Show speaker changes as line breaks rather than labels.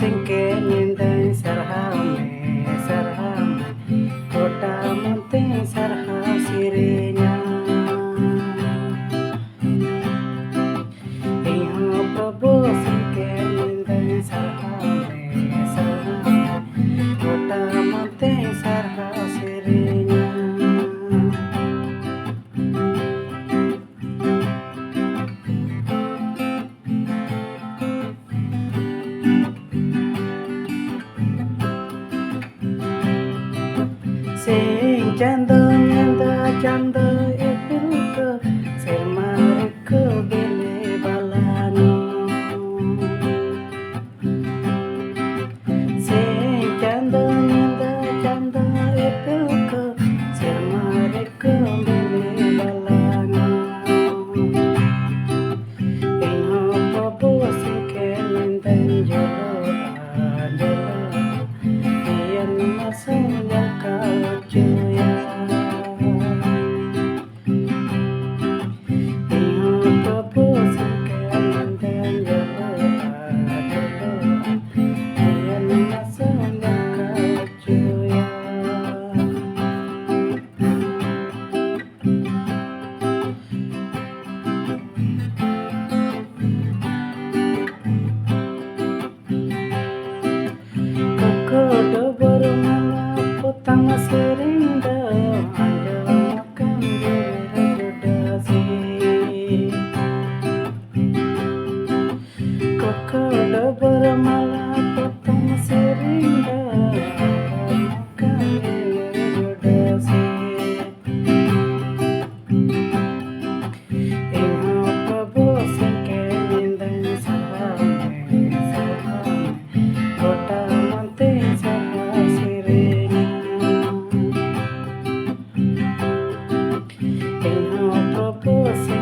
sing kenen sarhame sarhame kota munting sarha sirinya iho Prabu sing kenen sarhame sarhame kota munting sarha sirinya sing canda nyanda canda epilke sermareke bele balano sing canda nyanda canda epilke sermareke bele balano inho Prabu sing kenen dan jolo adala iyan masang cuya iho Prabu sing kenen dan jolo adala iyan masang cuya kokodo bermala potang serinda anda akan beradodasi kokodo bermala potang serinda anda akan beradodasi iho Prabu sing kenen dan sarhame sarhame kota munting sarha sirinya iho Prabu sing